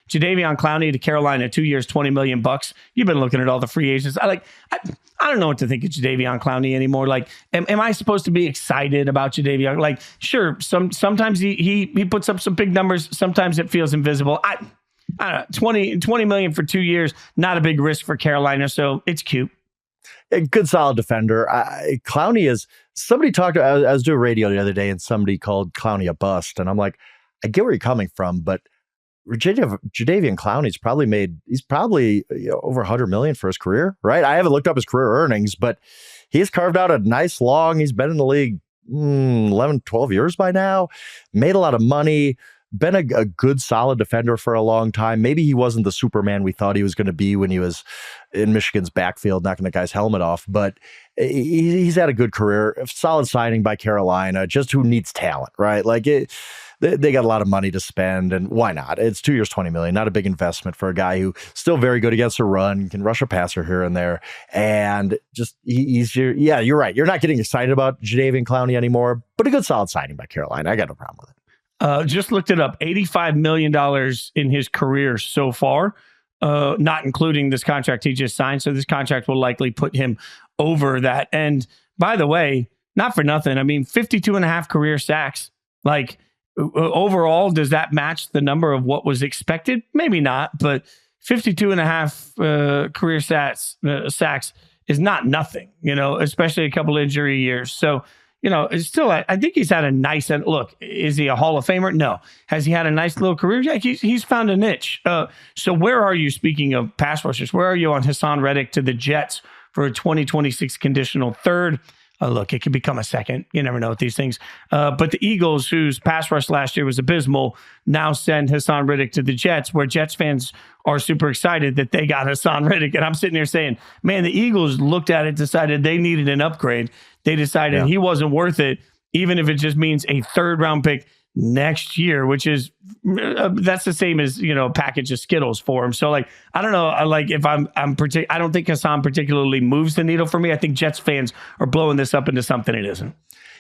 Jadeveon Clowney to Carolina, 2 years, $20 million. You've been looking at all the free agents. I don't know what to think of Jadeveon Clowney anymore. Like, am I supposed to be excited about Jadeveon? Like, sure, sometimes he puts up some big numbers. Sometimes it feels invisible. I don't know, $20 million for 2 years, not a big risk for Carolina, so it's cute. A good, solid defender. Clowney is, somebody talked, I was doing radio the other day and somebody called Clowney a bust. And I'm like, I get where you're coming from, but Jadeveon Clowney's probably over $100 million for his career, right? I haven't looked up his career earnings, but he's carved out a nice he's been in the league 11, 12 years by now, made a lot of money, been a good, solid defender for a long time. Maybe he wasn't the Superman we thought he was going to be when he was in Michigan's backfield, knocking the guy's helmet off, but he's had a good career, solid signing by Carolina, just who needs talent, right? Like they got a lot of money to spend, and why not? It's 2 years, $20 million, not a big investment for a guy who still very good against a run, can rush a passer here and there, and just you're right. You're not getting excited about Jadeveon Clowney anymore, but a good, solid signing by Carolina. I got no problem with it. Just looked it up, $85 million in his career so far, not including this contract he just signed. So this contract will likely put him over that. And by the way, not for nothing, I mean, 52 and a half career sacks. Like, overall, does that match the number of what was expected? Maybe not, but 52 and a half career sacks is not nothing, especially a couple injury years. So, it's still, I think he's had a nice, look, is he a Hall of Famer? No. Has he had a nice little career? Yeah, he's found a niche. So where are you, speaking of pass rushers, where are you on Haason Reddick to the Jets for a 2026 conditional third? Look, it could become a second. You never know with these things. But the Eagles, whose pass rush last year was abysmal, now send Haason Reddick to the Jets, where Jets fans are super excited that they got Haason Reddick. And I'm sitting here saying, man, the Eagles looked at it, decided they needed an upgrade. They decided he wasn't worth it, even if it just means a third-round pick next year, which is that's the same as a package of Skittles for him. So like, I don't know, like if I don't think Haason particularly moves the needle for me. I think Jets fans are blowing this up into something it isn't.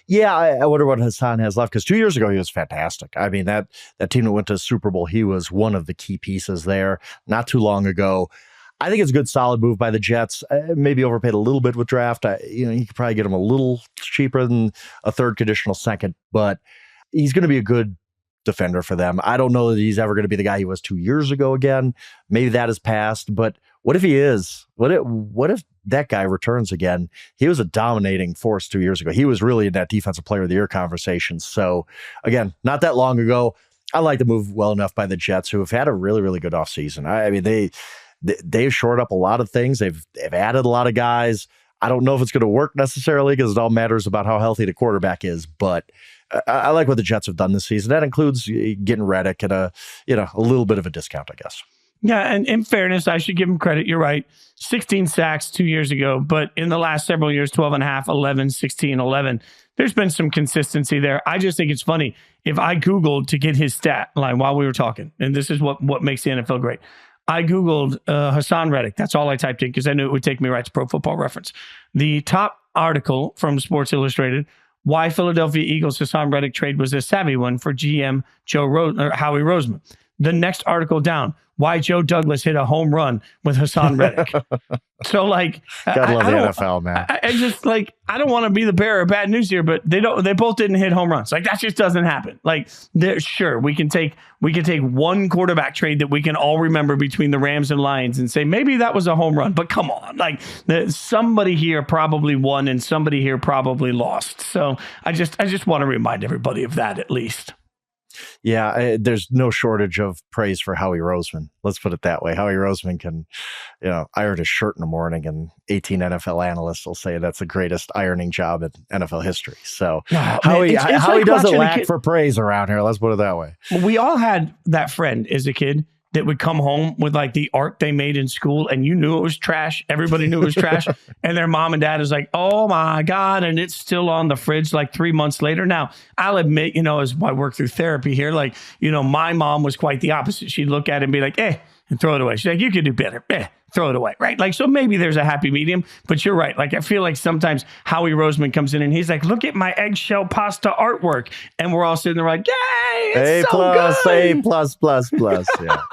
Yeah, I wonder what Haason has left, because 2 years ago he was fantastic. I mean, that team that went to the Super Bowl, he was one of the key pieces there. Not too long ago. I think it's a good, solid move by the Jets. Maybe overpaid a little bit with draft. You could probably get him a little cheaper than a third conditional second, but he's going to be a good defender for them. I don't know that he's ever going to be the guy he was 2 years ago again. Maybe that has passed, but what if he is? What if that guy returns again? He was a dominating force 2 years ago. He was really in that Defensive Player of the Year conversation. So again, not that long ago. I like the move well enough by the Jets, who have had a really, really good offseason. I mean, they've shored up a lot of things. They've added a lot of guys. I don't know if it's going to work necessarily, because it all matters about how healthy the quarterback is, but I like what the Jets have done this season. That includes getting Reddick at a little bit of a discount, I guess. Yeah, and in fairness, I should give him credit. You're right. 16 sacks 2 years ago, but in the last several years, 12 and a half, 11, 16, 11. There's been some consistency there. I just think it's funny. If I Googled to get his stat line while we were talking, and this is what makes the NFL great. I Googled Haason Reddick. That's all I typed in because I knew it would take me right to Pro Football Reference. The top article from Sports Illustrated, why Philadelphia Eagles Haason Reddick trade was a savvy one for GM Howie Roseman. The next article down, why Joe Douglas hit a home run with Haason Reddick. So like, gotta love the NFL, man. I just like, I don't want to be the bearer of bad news here, but they both didn't hit home runs. Like that just doesn't happen. Like sure, we can take one quarterback trade that we can all remember between the Rams and Lions and say, maybe that was a home run, but come on, like somebody here probably won and somebody here probably lost. So I just want to remind everybody of that at least. Yeah, there's no shortage of praise for Howie Roseman. Let's put it that way. Howie Roseman can, iron his shirt in the morning, and 18 NFL analysts will say that's the greatest ironing job in NFL history. So Howie like doesn't lack for praise around here. Let's put it that way. We all had that friend as a kid that would come home with like the art they made in school, and you knew it was trash. Everybody knew it was trash. And their mom and dad is like, oh my God. And it's still on the fridge like 3 months later. Now, I'll admit, as I work through therapy here, like, my mom was quite the opposite. She'd look at it and be like, and throw it away. She's like, you could do better. Throw it away, right? Like, so maybe there's a happy medium, but you're right. Like, I feel like sometimes Howie Roseman comes in and he's like, look at my eggshell pasta artwork. And we're all sitting there like, yay, it's A+, so good. A++++. Yeah.